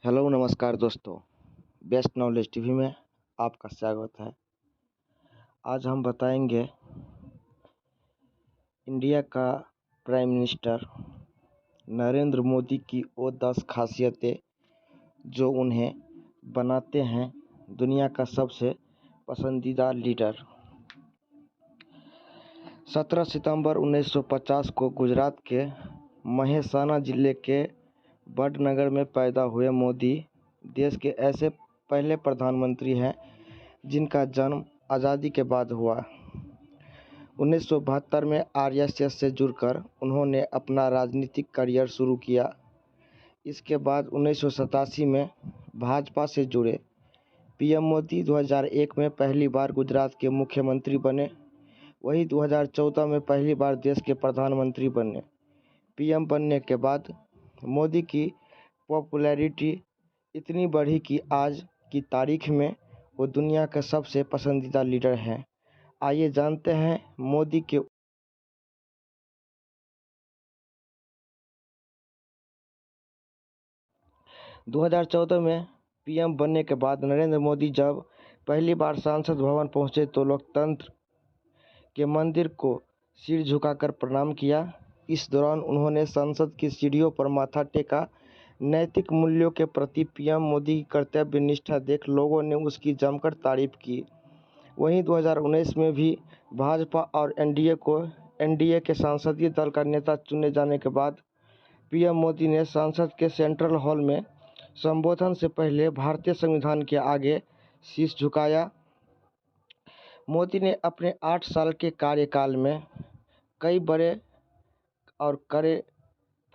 Hello नमस्कार दोस्तों, best knowledge TV में आपका स्वागत है। आज हम बताएंगे इंडिया का प्राइम मिनिस्टर नरेंद्र मोदी की वो 10 खासियतें जो उन्हें बनाते हैं दुनिया का सबसे पसंदीदा लीडर। 17 सितंबर 1950 को गुजरात के महेसाना जिले के वडनगर में पैदा हुए मोदी देश के ऐसे पहले प्रधानमंत्री हैं जिनका जन्म आज़ादी के बाद हुआ। 1972 में आरएसएस से जुड़कर उन्होंने अपना राजनीतिक करियर शुरू किया। इसके बाद 1987 में भाजपा से जुड़े। पीएम मोदी 2001 में पहली बार गुजरात के मुख्यमंत्री बने। वही 2014 में पहली बार देश के प्रधानमंत्री बने। पीएम बनने के बाद मोदी की पॉपुलैरिटी इतनी बढ़ी कि आज की तारीख में वो दुनिया के सबसे पसंदीदा लीडर हैं। आइए जानते हैं मोदी के 2014 में पीएम बनने के बाद नरेंद्र मोदी जब पहली बार संसद भवन पहुंचे तो लोकतंत्र के मंदिर को सिर झुकाकर प्रणाम किया। इस दौरान उन्होंने संसद की सीढ़ियों पर माथा टेका। नैतिक मूल्यों के प्रति पीएम मोदी की कर्तव्य निष्ठा देख लोगों ने उसकी जमकर तारीफ की। वहीं 2019 में भी भाजपा और एनडीए के संसदीय दल का नेता चुने जाने के बाद पीएम मोदी ने संसद के सेंट्रल हॉल में संबोधन से पहले भारतीय संविधान के आगे शीश झुकाया। मोदी ने अपने 8 साल के कार्यकाल में कई बड़े और कड़े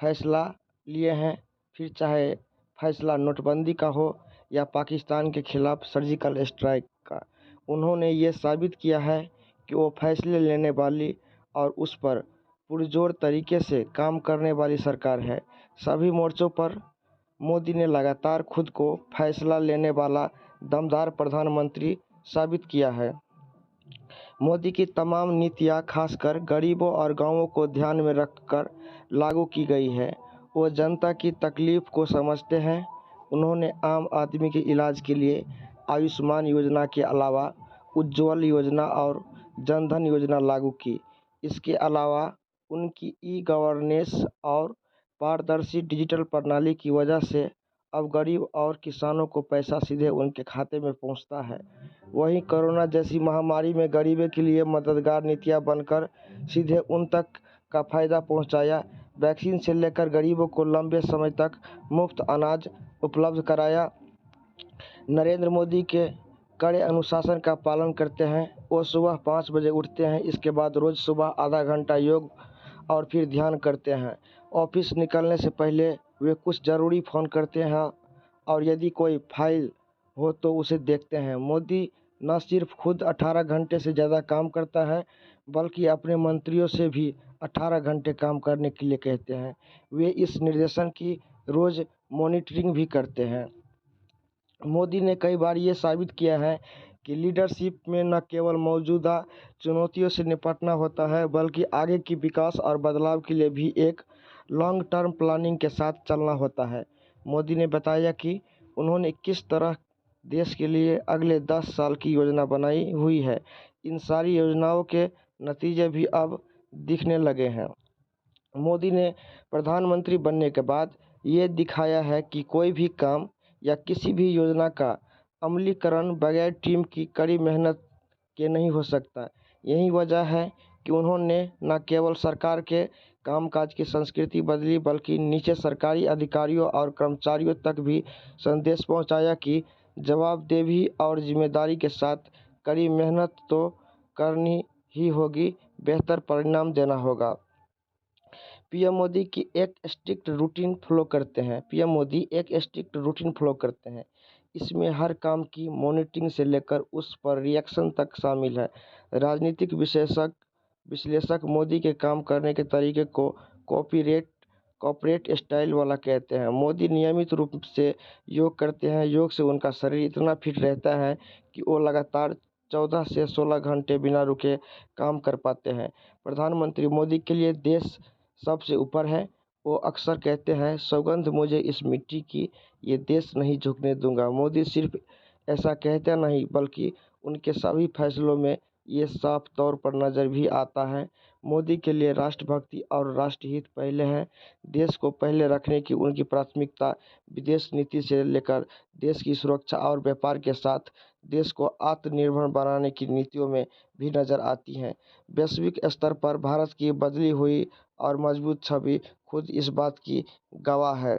फैसला लिए हैं, फिर चाहे फैसला नोटबंदी का हो या पाकिस्तान के खिलाफ सर्जिकल स्ट्राइक का। उन्होंने ये साबित किया है कि वो फैसले लेने वाली और उस पर पुरजोर तरीके से काम करने वाली सरकार है। सभी मोर्चों पर मोदी ने लगातार खुद को फैसला लेने वाला दमदार प्रधानमंत्री साबित किया है। मोदी की तमाम नीतियां खासकर गरीबों और गांवों को ध्यान में रखकर लागू की गई है। वो जनता की तकलीफ को समझते हैं। उन्होंने आम आदमी के इलाज के लिए आयुष्मान योजना के अलावा उज्ज्वल योजना और जनधन योजना लागू की। इसके अलावा उनकी ई गवर्नेंस और पारदर्शी डिजिटल प्रणाली की वजह से अब गरीब और किसानों को पैसा सीधे उनके खाते में पहुंचता है। वहीं कोरोना जैसी महामारी में गरीबों के लिए मददगार नीतियां बनकर सीधे उन तक का फायदा पहुंचाया। वैक्सीन से लेकर गरीबों को लंबे समय तक मुफ्त अनाज उपलब्ध कराया। नरेंद्र मोदी के कड़े अनुशासन का पालन करते हैं। वो सुबह 5 बजे उठते हैं। इसके बाद रोज़ सुबह आधा घंटा योग और फिर ध्यान करते हैं। ऑफिस निकलने से पहले वे कुछ ज़रूरी फ़ोन करते हैं और यदि कोई फाइल हो तो उसे देखते हैं। मोदी न सिर्फ खुद 18 घंटे से ज़्यादा काम करता है बल्कि अपने मंत्रियों से भी 18 घंटे काम करने के लिए कहते हैं। वे इस निर्देशन की रोज़ मॉनिटरिंग भी करते हैं। मोदी ने कई बार ये साबित किया है कि लीडरशिप में न केवल मौजूदा चुनौतियों से निपटना होता है बल्कि आगे की विकास और बदलाव के लिए भी एक लॉन्ग टर्म प्लानिंग के साथ चलना होता है। मोदी ने बताया कि उन्होंने किस तरह देश के लिए अगले 10 साल की योजना बनाई हुई है। इन सारी योजनाओं के नतीजे भी अब दिखने लगे हैं। मोदी ने प्रधानमंत्री बनने के बाद ये दिखाया है कि कोई भी काम या किसी भी योजना का अमलीकरण बगैर टीम की कड़ी मेहनत के नहीं हो सकता। यही वजह है कि उन्होंने न केवल सरकार के कामकाज की संस्कृति बदली बल्कि नीचे सरकारी अधिकारियों और कर्मचारियों तक भी संदेश पहुंचाया कि जवाबदेही और जिम्मेदारी के साथ कड़ी मेहनत तो करनी ही होगी, बेहतर परिणाम देना होगा। पीएम मोदी एक स्ट्रिक्ट रूटीन फॉलो करते हैं। इसमें हर काम की मॉनिटरिंग से लेकर उस पर रिएक्शन तक शामिल है। राजनीतिक विश्लेषक मोदी के काम करने के तरीके को कॉर्पोरेट स्टाइल वाला कहते हैं। मोदी नियमित रूप से योग करते हैं। योग से उनका शरीर इतना फिट रहता है कि वो लगातार 14 से 16 घंटे बिना रुके काम कर पाते हैं। प्रधानमंत्री मोदी के लिए देश सबसे ऊपर है। वो अक्सर कहते हैं, सौगंध मुझे इस मिट्टी की, ये देश नहीं झुकने दूंगा। मोदी सिर्फ ऐसा कहते नहीं, बल्कि उनके सभी फैसलों में ये साफ तौर पर नज़र भी आता है। मोदी के लिए राष्ट्रभक्ति और राष्ट्रहित पहले है। देश को पहले रखने की उनकी प्राथमिकता विदेश नीति से लेकर देश की सुरक्षा और व्यापार के साथ देश को आत्मनिर्भर बनाने की नीतियों में भी नज़र आती हैं। वैश्विक स्तर पर भारत की बदली हुई और मजबूत छवि खुद इस बात की गवाह है।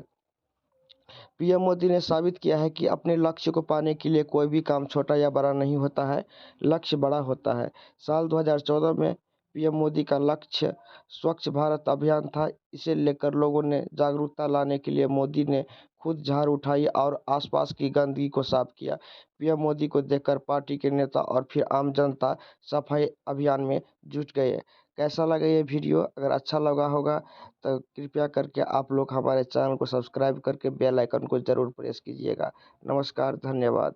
पीएम मोदी ने साबित किया है कि अपने लक्ष्य को पाने के लिए कोई भी काम छोटा या बड़ा नहीं होता है, लक्ष्य बड़ा होता है। साल 2014 में पीएम मोदी का लक्ष्य स्वच्छ भारत अभियान था। इसे लेकर लोगों ने जागरूकता लाने के लिए मोदी ने खुद झाड़ू उठाई और आसपास की गंदगी को साफ किया। पीएम मोदी को देखकर पार्टी के नेता और फिर आम जनता सफाई अभियान में जुट गए। कैसा लगा ये वीडियो? अगर अच्छा लगा होगा तो कृपया करके आप लोग हमारे चैनल को सब्सक्राइब करके बेल आइकन को ज़रूर प्रेस कीजिएगा। नमस्कार, धन्यवाद।